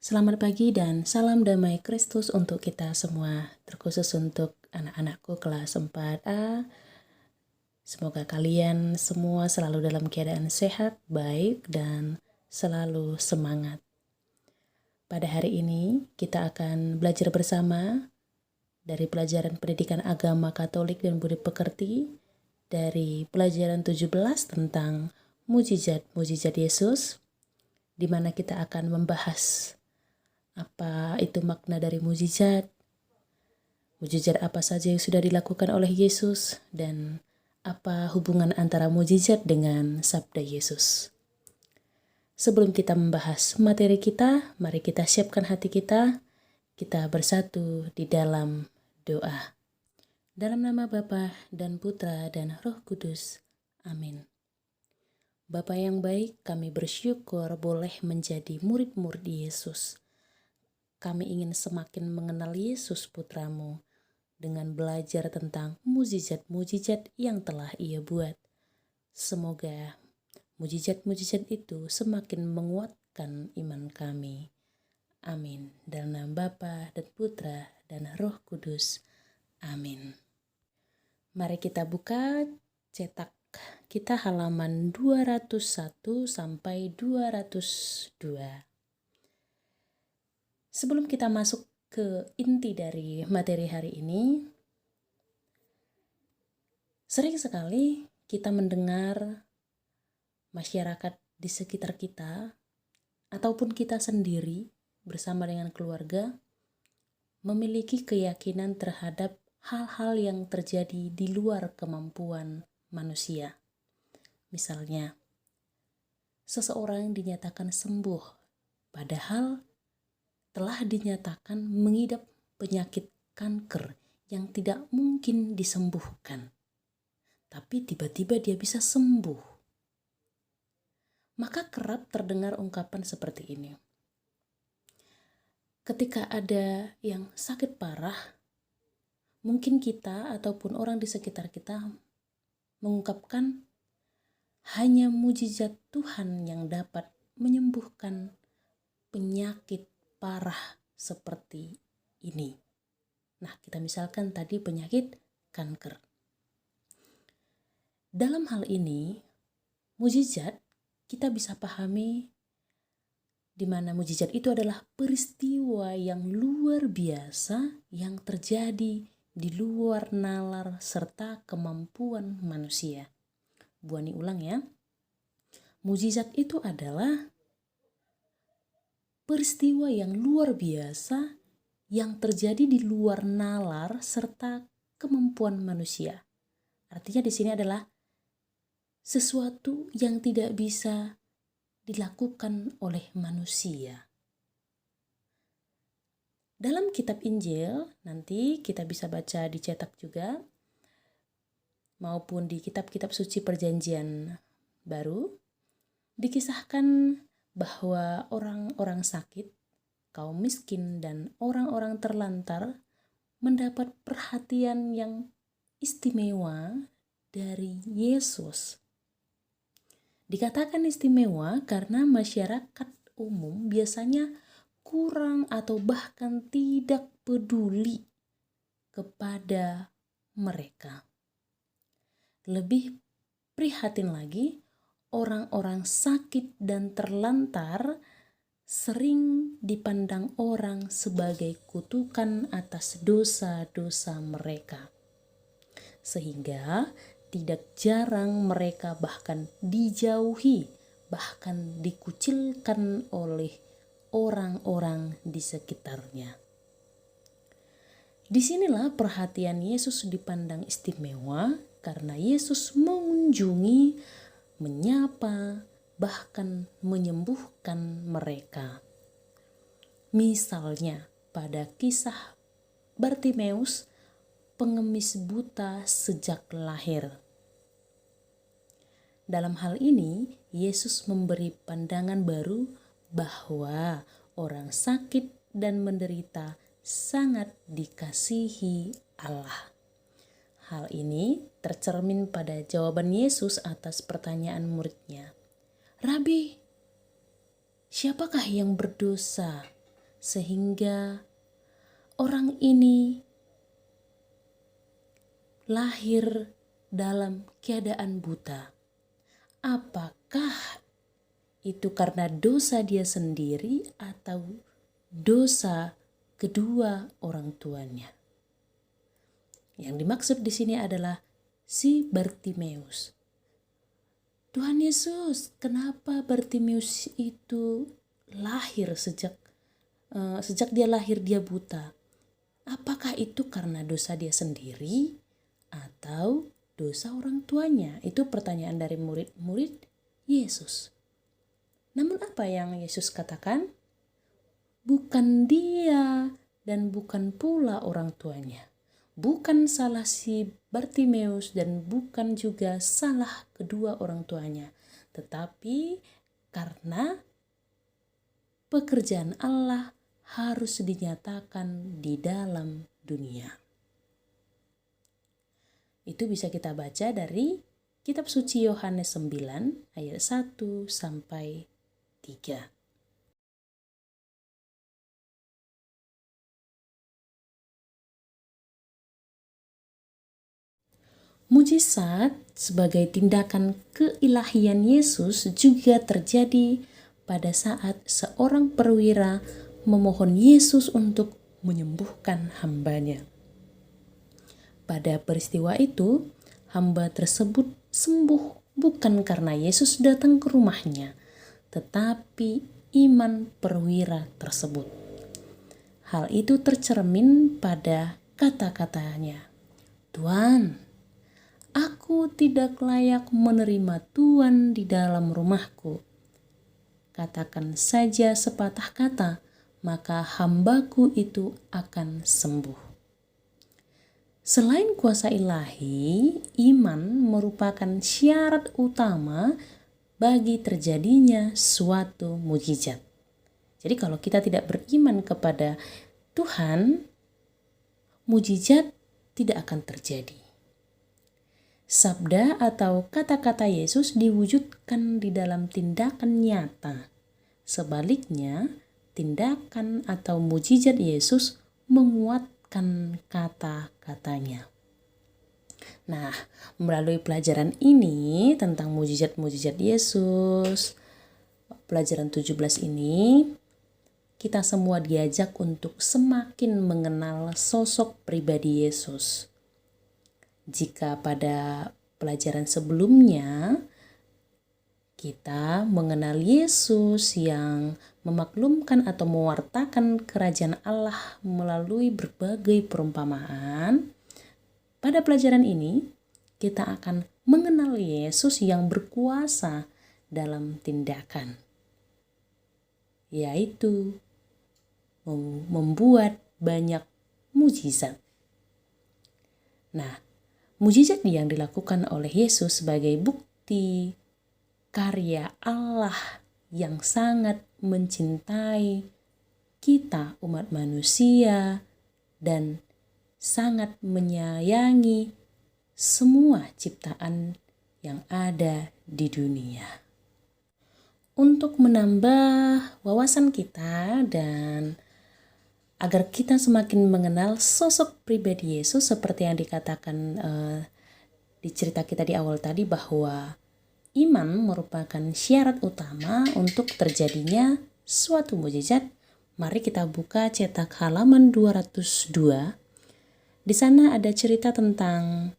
Selamat pagi dan salam damai Kristus untuk kita semua, terkhusus untuk anak-anakku kelas 4A. Semoga kalian semua selalu dalam keadaan sehat, baik, dan selalu semangat. Pada hari ini kita akan belajar bersama dari pelajaran pendidikan agama Katolik dan Budi Pekerti dari pelajaran 17 tentang mujizat-mujizat Yesus, di mana kita akan membahas apa itu makna dari mujizat, mujizat apa saja yang sudah dilakukan oleh Yesus, dan apa hubungan antara mujizat dengan sabda Yesus. Sebelum kita membahas materi kita, mari kita siapkan hati kita bersatu di dalam doa. Dalam nama Bapa dan Putra dan Roh Kudus. Amin. Bapa yang baik, kami bersyukur boleh menjadi murid-murid Yesus. Kami ingin semakin mengenal Yesus Putramu dengan belajar tentang mujizat-mujizat yang telah Ia buat. Semoga mujizat-mujizat itu semakin menguatkan iman kami. Amin. Dalam nama Bapa dan Putra dan Roh Kudus. Amin. Mari kita buka cetak kita halaman 201 sampai 202. Sebelum kita masuk ke inti dari materi hari ini, sering sekali kita mendengar masyarakat di sekitar kita ataupun kita sendiri bersama dengan keluarga memiliki keyakinan terhadap hal-hal yang terjadi di luar kemampuan manusia. Misalnya, seseorang dinyatakan sembuh, padahal telah dinyatakan mengidap penyakit kanker yang tidak mungkin disembuhkan. Tapi tiba-tiba dia bisa sembuh. Maka kerap terdengar ungkapan seperti ini. Ketika ada yang sakit parah, mungkin kita ataupun orang di sekitar kita mengungkapkan hanya mujizat Tuhan yang dapat menyembuhkan penyakit parah seperti ini. Nah, kita misalkan tadi penyakit kanker. Dalam hal ini, mujizat kita bisa pahami di mana mujizat itu adalah peristiwa yang luar biasa yang terjadi di luar nalar serta kemampuan manusia. Bu Ani ulang ya. Mujizat itu adalah peristiwa yang luar biasa yang terjadi di luar nalar serta kemampuan manusia. Artinya di sini adalah sesuatu yang tidak bisa dilakukan oleh manusia. Dalam kitab Injil, nanti kita bisa baca dicetak juga, maupun di kitab-kitab suci perjanjian baru, dikisahkan bahwa orang-orang sakit, kaum miskin, dan orang-orang terlantar mendapat perhatian yang istimewa dari Yesus. Dikatakan istimewa karena masyarakat umum biasanya kurang atau bahkan tidak peduli kepada mereka. Lebih prihatin lagi, orang-orang sakit dan terlantar sering dipandang orang sebagai kutukan atas dosa-dosa mereka. Sehingga tidak jarang mereka bahkan dijauhi, bahkan dikucilkan oleh orang-orang di sekitarnya. Disinilah perhatian Yesus dipandang istimewa karena Yesus mengunjungi, menyapa, bahkan menyembuhkan mereka. Misalnya pada kisah Bartimeus, pengemis buta sejak lahir. Dalam hal ini, Yesus memberi pandangan baru bahwa orang sakit dan menderita sangat dikasihi Allah. Hal ini tercermin pada jawaban Yesus atas pertanyaan muridnya. Rabi, siapakah yang berdosa? sehingga orang ini lahir dalam keadaan buta. Apakah itu karena dosa dia sendiri atau dosa kedua orang tuanya? Yang dimaksud di sini adalah si Bartimeus. Tuhan Yesus, kenapa Bartimeus itu lahir sejak dia lahir dia buta? Apakah itu karena dosa dia sendiri atau dosa orang tuanya? Itu pertanyaan dari murid-murid Yesus. Namun apa yang Yesus katakan? Bukan dia dan bukan pula orang tuanya. Bukan salah si Bartimeus dan bukan juga salah kedua orang tuanya. Tetapi karena pekerjaan Allah harus dinyatakan di dalam dunia. Itu bisa kita baca dari kitab suci Yohanes 9 ayat 1 sampai 3. Mujizat sebagai tindakan keilahian Yesus juga terjadi pada saat seorang perwira memohon Yesus untuk menyembuhkan hambanya. Pada peristiwa itu, hamba tersebut sembuh bukan karena Yesus datang ke rumahnya, tetapi iman perwira tersebut. Hal itu tercermin pada kata-katanya, "Tuan, aku tidak layak menerima Tuhan di dalam rumahku. Katakan saja sepatah kata, maka hambaku itu akan sembuh." Selain kuasa ilahi, iman merupakan syarat utama bagi terjadinya suatu mujizat. Jadi kalau kita tidak beriman kepada Tuhan, mujizat tidak akan terjadi. Sabda atau kata-kata Yesus diwujudkan di dalam tindakan nyata. Sebaliknya, tindakan atau mujizat Yesus menguatkan kata-katanya. Nah, melalui pelajaran ini tentang mujizat-mujizat Yesus, pelajaran 17 ini, kita semua diajak untuk semakin mengenal sosok pribadi Yesus. Jika pada pelajaran sebelumnya kita mengenal Yesus yang memaklumkan atau mewartakan kerajaan Allah melalui berbagai perumpamaan, pada pelajaran ini kita akan mengenal Yesus yang berkuasa dalam tindakan, yaitu membuat banyak mujizat. Nah, mujizat yang dilakukan oleh Yesus sebagai bukti karya Allah yang sangat mencintai kita umat manusia dan sangat menyayangi semua ciptaan yang ada di dunia. Untuk menambah wawasan kita dan agar kita semakin mengenal sosok pribadi Yesus seperti yang dikatakan di cerita kita di awal tadi, bahwa iman merupakan syarat utama untuk terjadinya suatu mujizat. Mari kita buka cetak halaman 202. Di sana ada cerita tentang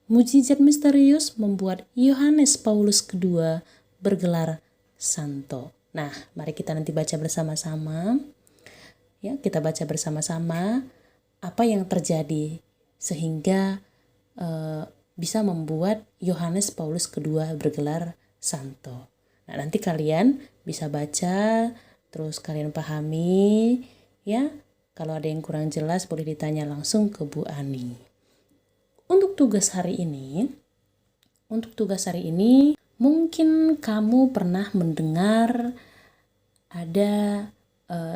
mujizat misterius membuat Yohanes Paulus II bergelar santo. Nah, mari kita nanti baca bersama-sama. Ya, kita baca bersama-sama apa yang terjadi sehingga bisa membuat Yohanes Paulus II bergelar santo. Nah, nanti kalian bisa baca, terus kalian pahami, ya. Kalau ada yang kurang jelas boleh ditanya langsung ke Bu Ani. Untuk tugas hari ini, mungkin kamu pernah mendengar ada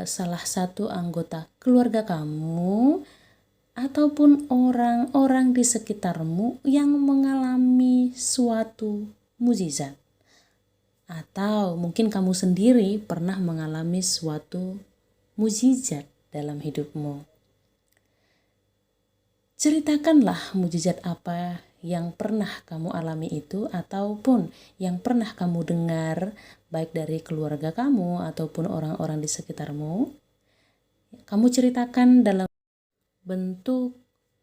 salah satu anggota keluarga kamu ataupun orang-orang di sekitarmu yang mengalami suatu mujizat. Atau mungkin kamu sendiri pernah mengalami suatu mujizat dalam hidupmu. Ceritakanlah mujizat apa yang pernah kamu alami itu ataupun yang pernah kamu dengar baik dari keluarga kamu ataupun orang-orang di sekitarmu. Kamu ceritakan dalam bentuk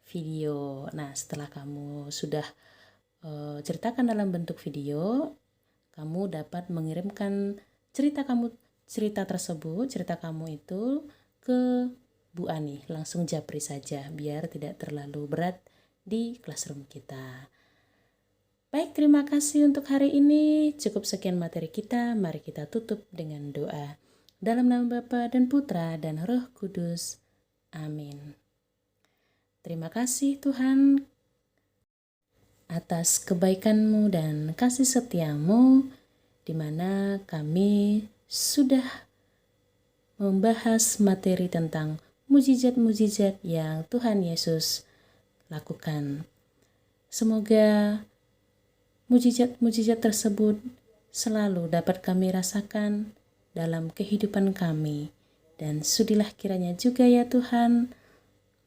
video. Nah, setelah kamu sudah ceritakan dalam bentuk video, kamu dapat mengirimkan cerita tersebut, cerita kamu itu ke Bu Ani, langsung japri saja biar tidak terlalu berat di classroom kita. Baik, terima kasih untuk hari ini. Cukup sekian materi kita. Mari kita tutup dengan doa. Dalam nama Bapa dan Putra dan Roh Kudus. Amin. Terima kasih Tuhan atas kebaikan-Mu dan kasih setia-Mu, di mana kami sudah membahas materi tentang mujizat-mujizat yang Tuhan Yesus lakukan. Semoga mujizat-mujizat tersebut selalu dapat kami rasakan dalam kehidupan kami. Dan sudilah kiranya juga ya Tuhan,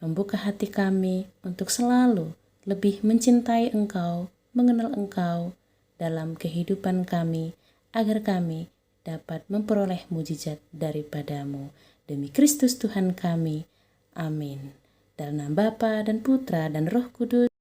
membuka hati kami untuk selalu lebih mencintai Engkau, mengenal Engkau dalam kehidupan kami, agar kami dapat memperoleh mujizat daripada-Mu. Demi Kristus Tuhan kami. Amin. Dalam nama Bapa dan Putra dan Roh Kudus.